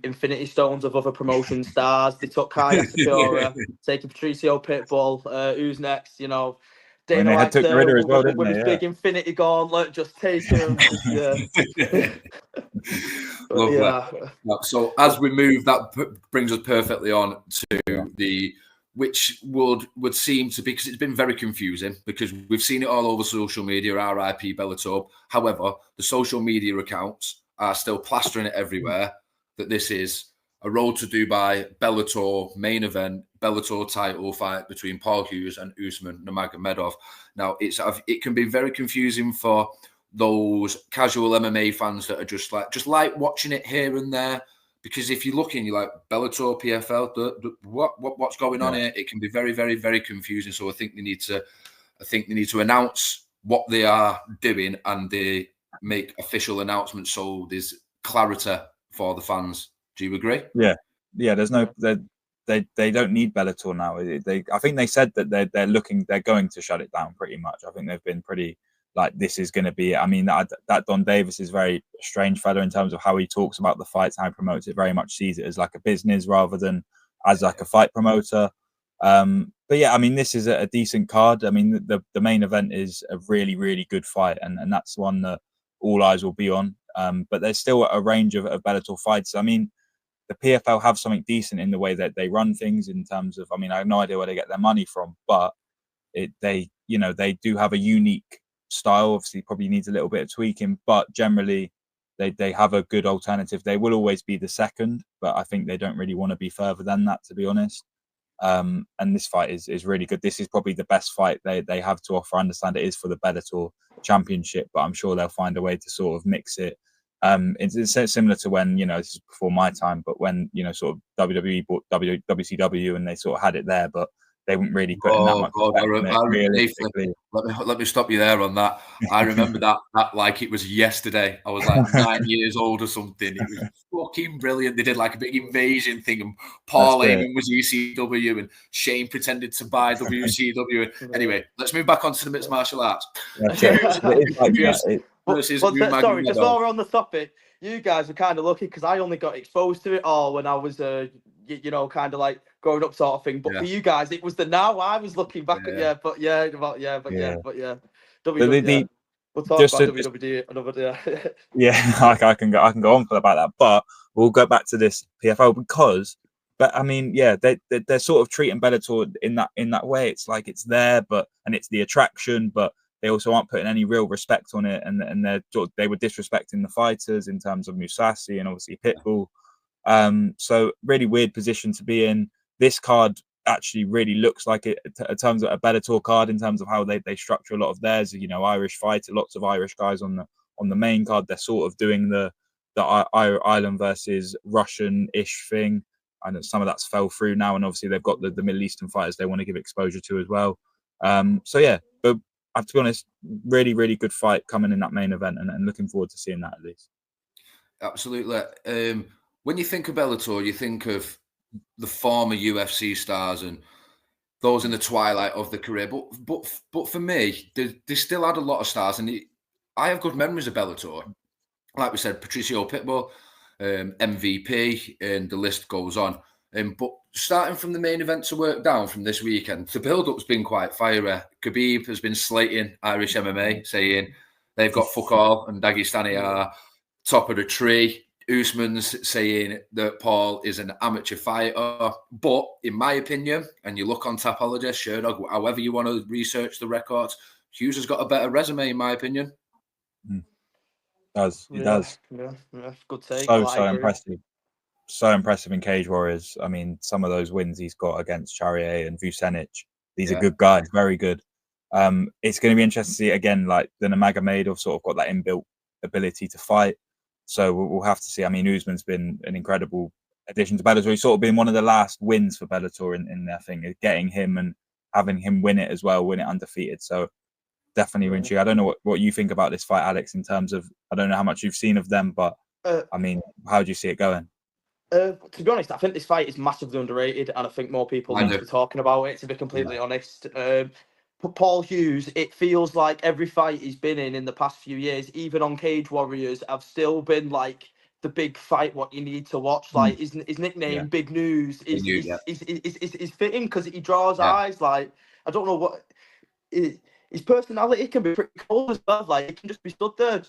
infinity stones of other promotion stars. They took Kaya Sakura, taking Patricio Pitbull. Who's next? You know, Dana White took Ritter as well, didn't with they? his big infinity gauntlet, just taking him. So as we move, that brings us perfectly on to the, which would seem to be, because it's been very confusing, because we've seen it all over social media, RIP Bellator. However, the social media accounts are still plastering it everywhere that this is a Road to Dubai Bellator main event, Bellator title fight between Paul Hughes and Usman Nurmagomedov. Now, it can be very confusing for those casual MMA fans that are just like watching it here and there, because if you're looking, you're like, Bellator, PFL, what's going on here? It can be very, very, very confusing. So I think they need to announce what they are doing, and they make official announcements so there's clarity for the fans. Do you agree? Yeah. There's no, they don't need Bellator now. I think they said that they're going to shut it down pretty much. I think they've been pretty like, this is going to be. I mean, that Don Davis is very strange fellow in terms of how he talks about the fights, how he promotes it. Very much sees it as like a business rather than as like a fight promoter. But yeah, I mean, this is a decent card. I mean, the main event is a really, really good fight, and that's one that all eyes will be on. But there's still a range of Bellator fights. I mean, the PFL have something decent in the way that they run things, in terms of, I mean, I have no idea where they get their money from, but they do have a unique style. Obviously, probably needs a little bit of tweaking, but generally they have a good alternative. They will always be the second, but I think they don't really want to be further than that, to be honest. And this fight is really good. This is probably the best fight they have to offer. I understand it is for the Bellator championship, but I'm sure they'll find a way to sort of mix it. It's similar to when, you know, this is before my time, but when, you know, sort of WWE bought WCW and they sort of had it there, but they weren't really putting that much realistically. Let me stop you there on that. I remember that like it was yesterday. I was like 9 years old or something. It was fucking brilliant. They did like a big invasion thing, and Paul Heyman was ECW, and Shane pretended to buy WCW. Anyway, let's move back onto the mixed martial arts. Sorry, just while we're on the topic, you guys are kind of lucky, because I only got exposed to it all when I was you know, kind of like growing up sort of thing. But for you guys, it was the now. I was looking back at WWE. We'll talk about WWE another day. Yeah, I can go on for about that, but we'll go back to this PFL because, but I mean, yeah, they're sort of treating Bellator in that way. It's like it's there, and it's the attraction, but they also aren't putting any real respect on it, and they were disrespecting the fighters in terms of Mousasi and obviously Pitbull. So really weird position to be in. This card actually really looks like it in terms of a Bellator card, in terms of how they structure a lot of theirs. You know, Irish fighter, lots of Irish guys on the main card. They're sort of doing the Ireland versus Russian-ish thing. I know some of that's fell through now, and obviously they've got the Middle Eastern fighters they want to give exposure to as well. So yeah, but I have to be honest, really, really good fight coming in that main event, and looking forward to seeing that at least. Absolutely. When you think of Bellator, you think of the former UFC stars and those in the twilight of the career. But for me, they still had a lot of stars, and I have good memories of Bellator. like we said, Patricio Pitbull, MVP, and the list goes on. But starting from the main event to work down from this weekend, the build-up's been quite fiery. Khabib has been slating Irish MMA, saying they've got fuck all and Dagestani are top of the tree. Usman's saying that Paul is an amateur fighter. But in my opinion, and you look on Tapology, Sherdog, however you want to research the records, Hughes has got a better resume, in my opinion. He does. Yeah, good take. So impressive. So impressive in Cage Warriors. I mean, some of those wins he's got against Charrier and Vucenic, these are good guys, very good. It's going to be interesting to see again, like the Nurmagomedov sort of got that inbuilt ability to fight. So we'll have to see. I mean, Usman's been an incredible addition to Bellator. He's sort of been one of the last wins for Bellator in their thing, getting him and having him win it as well, win it undefeated. So definitely intrigued. I don't know what you think about this fight, Alex, in terms of, I don't know how much you've seen of them, but I mean, how do you see it going? To be honest, I think this fight is massively underrated, and I think more people need to be talking about it, to be completely honest. Paul Hughes, it feels like every fight he's been in the past few years, even on Cage Warriors, have still been like the big fight, what you need to watch. Like his nickname, Big News, is fitting because he draws eyes. Like, I don't know what... His personality can be pretty cool as well. Like, he can just be stood there,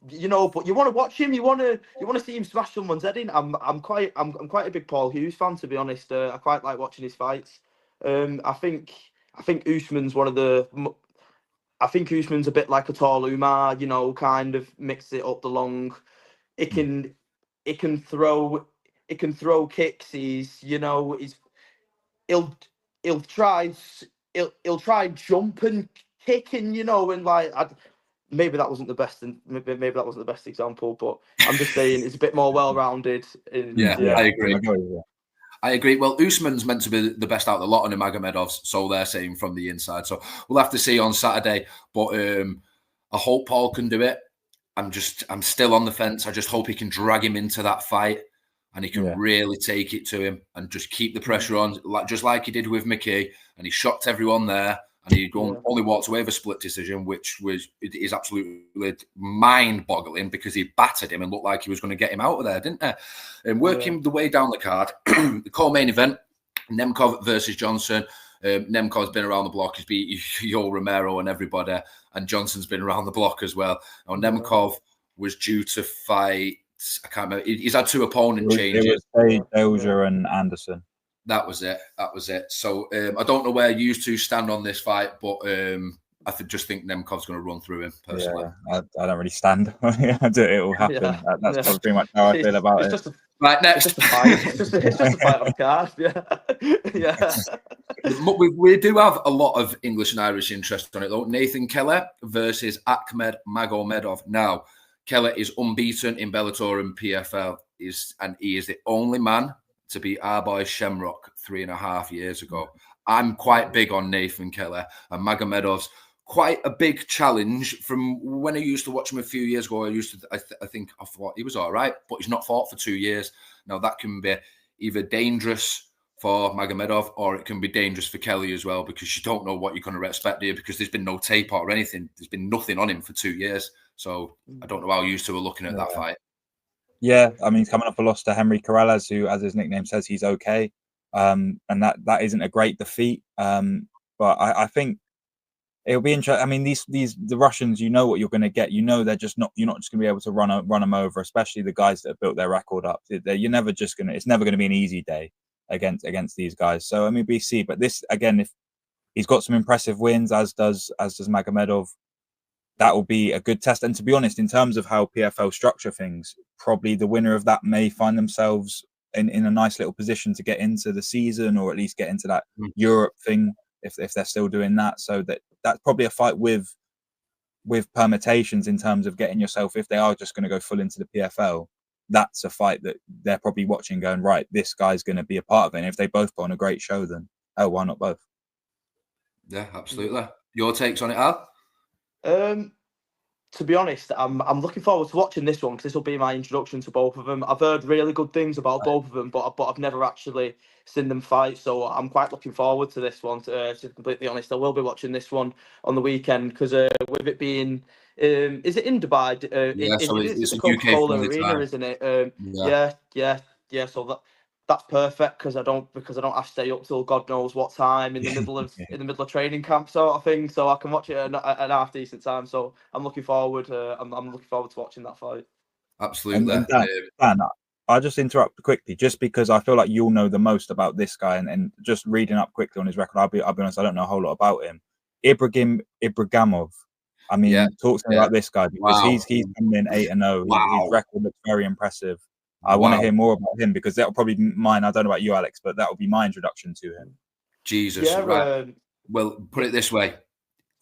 you know. But you want to watch him. You want to see him smash someone's head in. I'm quite a big Paul Hughes fan, to be honest. I quite like watching his fights. I think Usman's one of the. I think Usman's a bit like a tall Umar, you know, kind of mix it up the long. It can throw kicks. He'll try jumping, kicking, you know, and like maybe that wasn't the best, and maybe that wasn't the best example, but I'm just saying it's a bit more well-rounded. I agree. Well, Usman's meant to be the best out of the lot on the Nurmagomedovs, so they're saying from the inside. So we'll have to see on Saturday. But I hope Paul can do it. I'm still on the fence. I just hope he can drag him into that fight. And he can really take it to him and just keep the pressure on, just like he did with McKee. And he shocked everyone there. And he only walked away with a split decision, which is absolutely mind-boggling because he battered him and looked like he was going to get him out of there, didn't he? And working the way down the card, the co-main event, Nemkov versus Johnson. Nemkov's been around the block. He's beat Yoel Romero and everybody. And Johnson's been around the block as well. Now, Nemkov was due to fight... I can't remember. He's had two opponent changes. It was Dozier and Anderson. That was it. So I don't know where you two stand on this fight, but I just think Nemkov's going to run through him personally. Yeah, I don't really stand. It will happen. Yeah. That's probably pretty much how I feel about it. Right, next. It's just a fight. It's just a fight on the card. We do have a lot of English and Irish interest on it, though. Nathan Keller versus Ahmed Magomedov. Now, Keller is unbeaten in Bellator and PFL, and he is the only man to beat our boy Shamrock 3.5 years ago. I'm quite big on Nathan Keller, and Magomedov's quite a big challenge from when I used to watch him a few years ago. I thought he was all right, but he's not fought for 2 years. Now, that can be either dangerous for Magomedov or it can be dangerous for Kelly as well, because you don't know what you're going to expect here, because there's been no tape or anything. There's been nothing on him for 2 years. So I don't know how you two are looking at that fight. Yeah, I mean, he's coming off a loss to Henry Corrales, who, as his nickname says, he's okay. And that isn't a great defeat. But I think it'll be interesting. I mean, the Russians, you know what you're going to get. You know you're not just going to be able to run them over, especially the guys that have built their record up. You're never just going to. It's never going to be an easy day against these guys. So I mean, we see. But this again, if he's got some impressive wins, as does Magomedov, that will be a good test. And to be honest, in terms of how PFL structure things, probably the winner of that may find themselves in a nice little position to get into the season, or at least get into that Europe thing if they're still doing that. So that's probably a fight with permutations in terms of getting yourself, if they are just going to go full into the PFL, that's a fight that they're probably watching going, right, this guy's going to be a part of it. And if they both put on a great show, then why not both? Yeah, absolutely. Your takes on it, Al? To be honest, I'm looking forward to watching this one because this will be my introduction to both of them. I've heard really good things about both of them, but I've never actually seen them fight, so I'm quite looking forward to this one. To be completely honest, I will be watching this one on the weekend because with it being Is it in Dubai? It's the Coca-Cola Arena, isn't it? Yeah. So that's perfect because I don't have to stay up till God knows what time in the middle of training camp sort of thing. So I can watch it at an half decent time. So I'm looking forward. I'm looking forward to watching that fight. Absolutely. And Dan, I'll just interrupt quickly, just because I feel like you'll know the most about this guy, and just reading up quickly on his record. I'll be honest, I don't know a whole lot about him. Ibragimov. I mean, talk to me about this guy, because he's coming in 8-0. Wow. His record looks very impressive. I want to hear more about him, because that'll probably be mine. I don't know about you, Alex, but that will be my introduction to him. Jesus, right. Well, put it this way.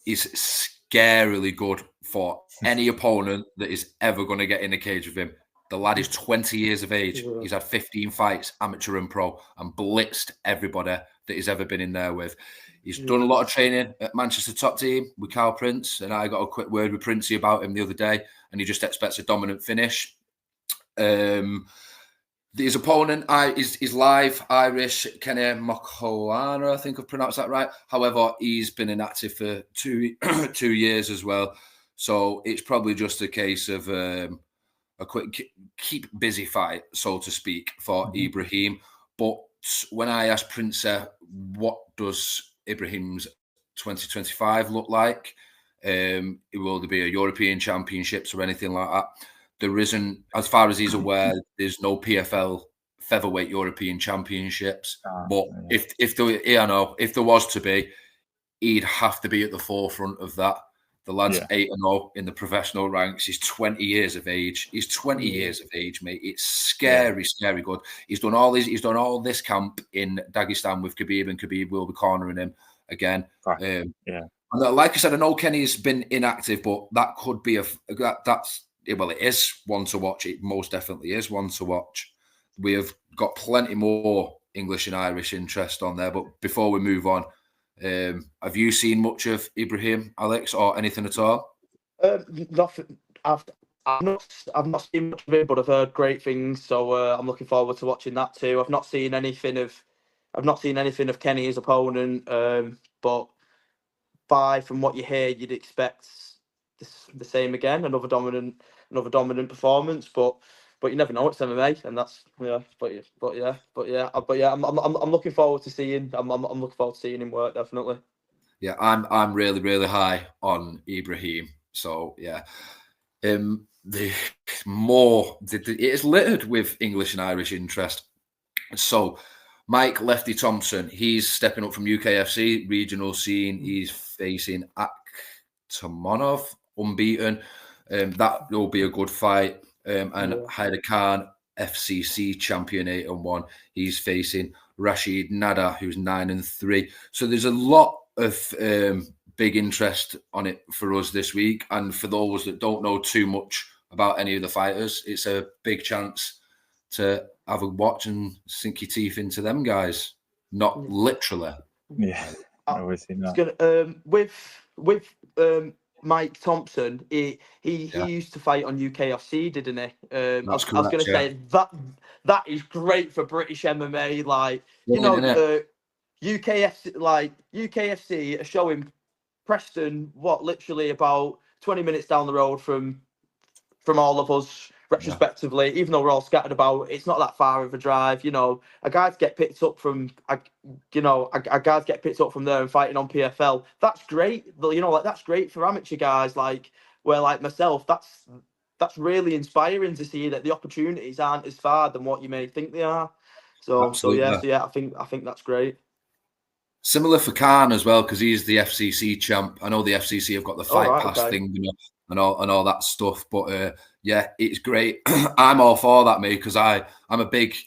He's scarily good for any opponent that is ever going to get in a cage with him. The lad is 20 years of age. He's had 15 fights, amateur and pro, and blitzed everybody that he's ever been in there with. He's done a lot of training at Manchester Top Team with Carl Prince, and I got a quick word with Princey about him the other day, and he just expects a dominant finish. His opponent is live, Irish, Kenny Mokoana, I think I've pronounced that right. However, he's been inactive for 2 years as well. So it's probably just a case of a quick keep busy fight, so to speak, for Ibrahim. But when I asked Prince, what does Ibrahim's 2025 look like? Will there be a European Championships or anything like that? There isn't, as far as he's aware, there's no PFL featherweight European Championships. But if there was to be, he'd have to be at the forefront of that. The lad's 8-0 in the professional ranks. He's 20 years of age. He's 20 years of age, mate. It's scary good. He's done all this camp in Dagestan with Khabib, and Khabib will be cornering him again. And like I said, I know Kenny's been inactive, but that could be it is one to watch. It most definitely is one to watch. We have got plenty more English and Irish interest on there. But before we move on, have you seen much of Ibrahim, Alex, or anything at all? Nothing. I've not seen much of it, but I've heard great things. So I'm looking forward to watching that too. I've not seen anything of Kenny, his opponent. But from what you hear, you'd expect the same again, another dominant performance. But you never know. It's MMA, and that's I'm looking forward to seeing. I'm looking forward to seeing him work, definitely. Yeah, I'm really, really high on Ibrahim. So yeah, it is littered with English and Irish interest. So Mike Lefty Thompson, he's stepping up from UKFC regional scene. He's facing Akhtamonov, unbeaten. That will be a good fight. And Haider Khan, FCC champion 8-1. He's facing Rashid Nada, who's 9-3. So there's a lot of big interest on it for us this week. And for those that don't know too much about any of the fighters, it's a big chance to have a watch and sink your teeth into them guys. Not literally. Yeah, obviously not. With Mike Thompson, he used to fight on UKFC, didn't he? I was going to say that is great for British MMA. Like, UKFC are showing Preston literally about 20 minutes down the road from all of us, retrospectively. Even though we're all scattered about, it's not that far of a drive. Our guys get picked up from there and fighting on PFL. That's great. That's great for amateur guys like myself. That's really inspiring to see that the opportunities aren't as far than what you may think they are. I think that's great. Similar for Khan as well, because he's the FCC champ. I know the FCC have got the fight pass thing, and all that stuff. But it's great. I'm all for that, mate, because I'm a big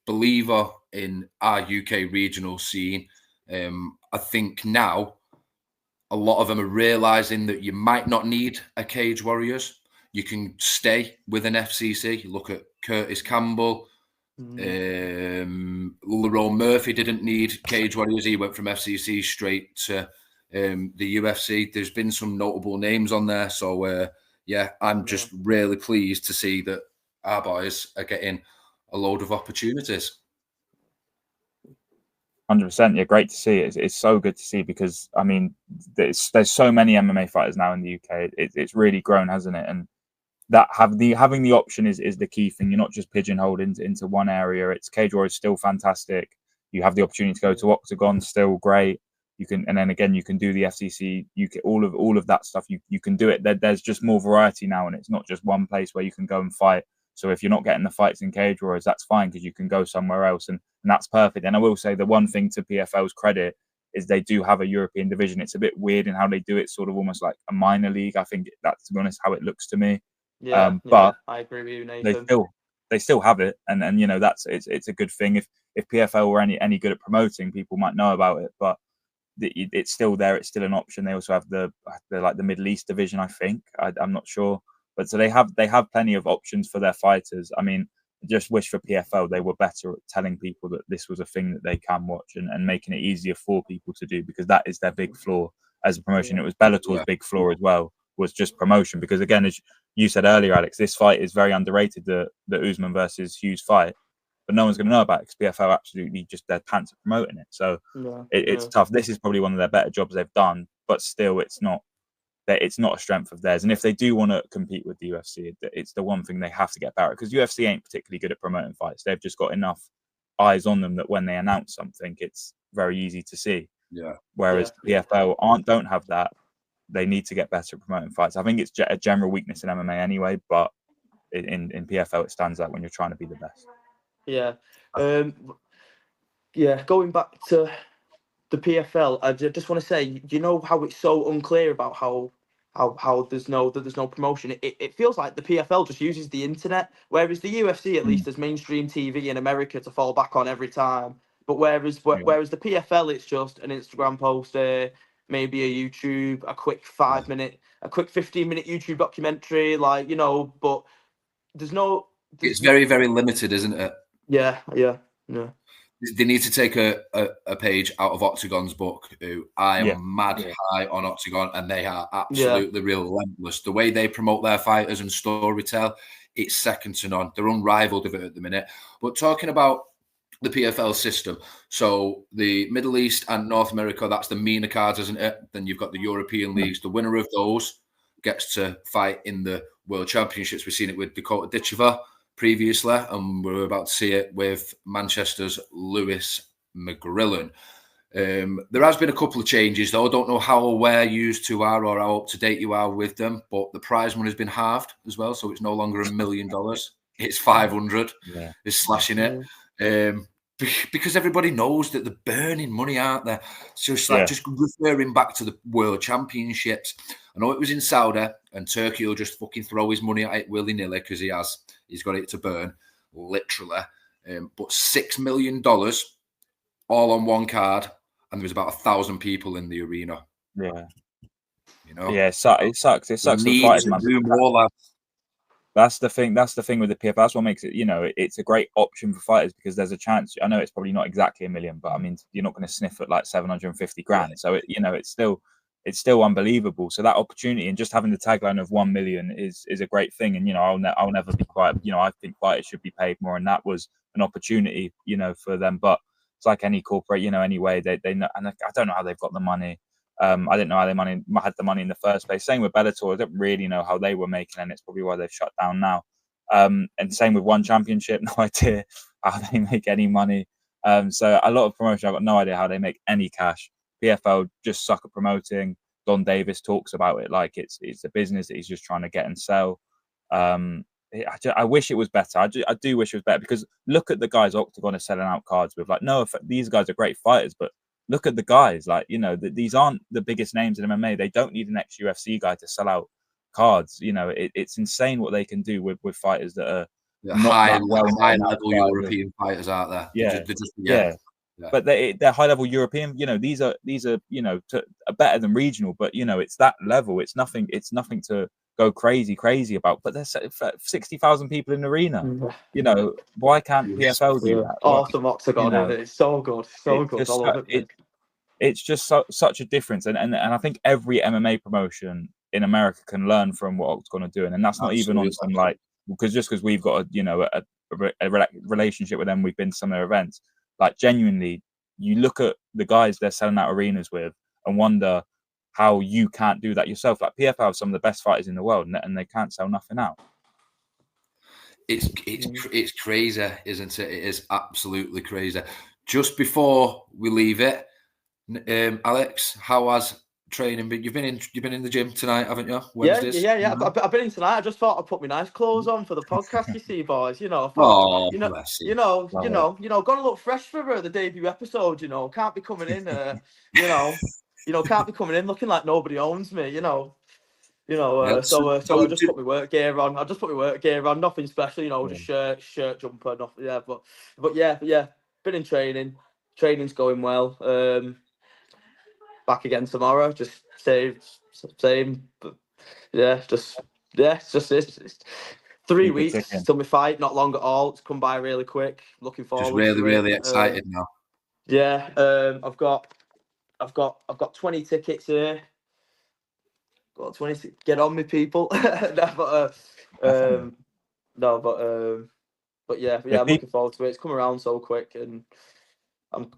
believer in our UK regional scene. I think now a lot of them are realizing that you might not need a Cage Warriors. You can stay with an FCC. You look at Curtis Campbell. Lerone Murphy didn't need Cage Warriors. He went from FCC straight to the UFC. There's been some notable names on there. So, I'm just really pleased to see that our boys are getting a load of opportunities. 100%. Yeah, great to see. It's so good to see because I mean, there's so many MMA fighters now in the UK. It's really grown, hasn't it? And that having the option is the key thing. You're not just pigeonholed into one area. It's Cage Warriors still fantastic. You have the opportunity to go to Octagon, still great. You can, and then again you can do the FCC. You can all of that stuff. You can do it. There's just more variety now, and it's not just one place where you can go and fight. So if you're not getting the fights in Cage Warriors, that's fine because you can go somewhere else, and that's perfect. And I will say the one thing to PFL's credit is they do have a European division. It's a bit weird in how they do it, sort of almost like a minor league. I think that's, to be honest, how it looks to me. But I agree with you, Nathan. They still have it, and you know it's a good thing. If PFL were any good at promoting, people might know about it, but it's still there. It's still an option. They also have the Middle East division, I think. I'm not sure, but so they have plenty of options for their fighters. I mean, I just wish for PFL they were better at telling people that this was a thing that they can watch and making it easier for people to do, because that is their big flaw as a promotion. It was Bellator's big flaw as well, was just promotion, because again, as you said earlier, Alex, this fight is very underrated, the Usman versus Hughes fight, but no one's going to know about it because PFL absolutely just their pants are promoting it. So it's tough. This is probably one of their better jobs they've done, but still it's not a strength of theirs. And if they do want to compete with the UFC, it's the one thing they have to get better, because UFC ain't particularly good at promoting fights. They've just got enough eyes on them that when they announce something, it's very easy to see. Whereas PFL don't have that. They need to get better at promoting fights. I think it's a general weakness in MMA anyway, but in PFL it stands out when you're trying to be the best. Going back to the PFL, I just want to say, you know how it's so unclear about how there's no promotion. It feels like the PFL just uses the internet, whereas the UFC at least has mainstream TV in America to fall back on every time. But whereas the PFL, it's just an Instagram post, maybe a YouTube, a quick 15-minute YouTube documentary, but it's very, very limited, isn't it? Yeah. They need to take a page out of Octagon's book, who I am high on Octagon, and they are absolutely relentless. The way they promote their fighters and storytell, it's second to none. They're unrivaled of it at the minute. But talking about the PFL system, so the Middle East and North America, that's the MENA cards, isn't it? Then you've got the European leagues. The winner of those gets to fight in the World Championships. We've seen it with Dakota Ditcheva previously, and we're about to see it with Manchester's Lewis McGrillen. There has been a couple of changes, though. I don't know how aware you two are or how up to date you are with them, but the prize money has been halved as well, so it's no longer $1 million. It's 500. It's slashing it. Because everybody knows that they're burning money, aren't they? So it's like just referring back to the World Championships. I know it was in Saudi, and Turkey will just fucking throw his money at it willy-nilly because he's got it to burn, literally. But $6 million all on one card, and there was about 1,000 people in the arena. Yeah. You know? Yeah, it sucks. It sucks for the fighters, man. That's the thing with the PFL. That's what makes it, it's a great option for fighters, because there's a chance. I know it's probably not exactly $1 million, but I mean, you're not going to sniff at like 750 grand. So it's still unbelievable. So that opportunity, and just having the tagline of 1 million is a great thing. And I'll never be quiet. I think fighters should be paid more, and that was an opportunity, for them. But it's like any corporate, anyway, they know, and I don't know how they've got the money. I didn't know how they had the money in the first place. Same with Bellator. I don't really know how they were making, and it's probably why they've shut down now. And same with One Championship. No idea how they make any money. So a lot of promotion, I've got no idea how they make any cash. PFL just suck at promoting. Don Davis talks about it like it's a business that he's just trying to get and sell. I wish it was better. I do wish it was better, because look at the guys Octagon is selling out cards with. Like, no, these guys are great fighters, but look at the guys. Like, these aren't the biggest names in MMA. They don't need an ex-UFC guy to sell out cards. It's insane what they can do with fighters that are high level European fighters out there. Yeah. But they're high level European. These are better than regional, but it's that level. It's nothing to go crazy about. But there's 60,000 people in the arena. Why can't PFL do that? Awesome Octagon, it's so good, good. I love it. It's just such a difference, and I think every MMA promotion in America can learn from what Octagon are doing, and that's not even on some because we've got a relationship with them, we've been to some of their events. Like, genuinely, you look at the guys they're selling out arenas with and wonder how you can't do that yourself. Like PFL have some of the best fighters in the world, and they can't sell nothing out. It's crazy, isn't it? It is absolutely crazy. Just before we leave it, Alex, how has training been? You've been in the gym tonight, haven't you? Wednesdays? Yeah. I've been in tonight. I just thought I'd put my nice clothes on for the podcast. You see, boys. You know, I thought, gotta look fresh for the debut episode. You know, can't be coming in. Can't be coming in looking like nobody owns me. So I just put my work gear on. Nothing special. Just shirt, jumper, nothing. Yeah, but yeah. Been in training. Training's going well. Back again tomorrow. Just same. But it's 3 weeks till my fight. Not long at all. It's come by really quick. Looking forward. Just really excited now. Yeah. I've got 20 tickets here. Got 20. Get on me, people. But yeah. I'm looking forward to it. It's come around so quick, and I'm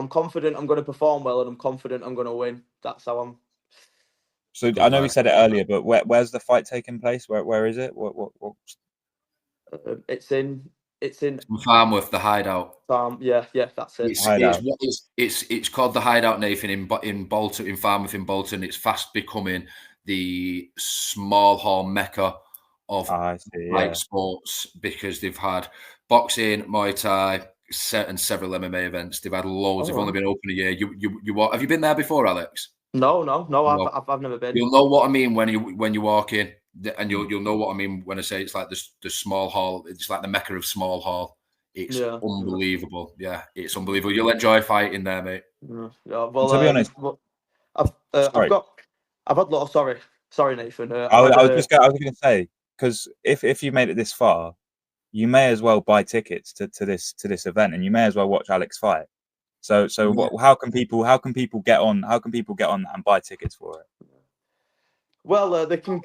confident I'm going to perform well, and I'm confident I'm going to win. That's how I'm. So I know we said it earlier, but where's the fight taking place? Where is it? What? It's in Farmworth, the Hideout. Yeah, that's it. It's called the Hideout, Nathan, in Bolton, in Farmworth, in Bolton. It's fast becoming the small hall mecca of sports, because they've had boxing, Muay Thai, and several MMA events. They've had loads. They've only been open a year. You have you been there before, Alex? No. I've never been. You'll know what I mean when you walk in, and you'll know what I mean when I say it's like the small hall. It's like the mecca of small hall. It's unbelievable. Yeah, it's unbelievable. You'll enjoy fighting there, mate. Yeah. Well, to be honest, I've had lots. Sorry, Nathan. I was going to say, because if you made it this far, you may as well buy tickets to this event, and you may as well watch Alex fight. So how can people get on and buy tickets for it? Well, they can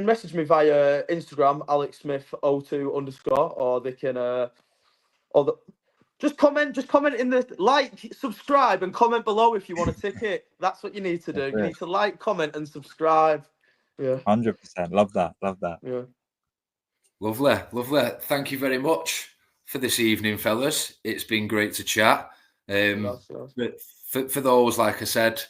message me via Instagram, AlexSmith02_, or they can just comment in the subscribe and comment below if you want a ticket. That's what you need to do. You need to like, comment, and subscribe. Yeah, 100%. Love that. Yeah, lovely. Thank you very much for this evening, fellas. It's been great to chat. For those, like I said,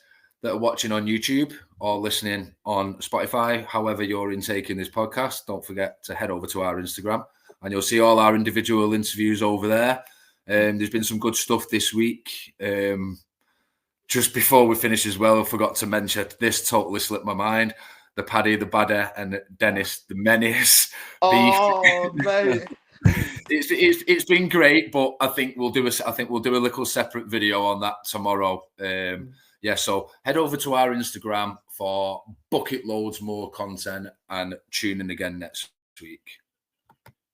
that are watching on YouTube or listening on Spotify, however you're intaking this podcast, don't forget to head over to our Instagram, and you'll see all our individual interviews over there. There's been some good stuff this week. Just before we finish as well, I forgot to mention, this totally slipped my mind, the Paddy the Badder and Dennis the Menace beef. Mate. It's been great, but I think we'll do a little separate video on that tomorrow. So head over to our Instagram for bucket loads more content, and tune in again next week.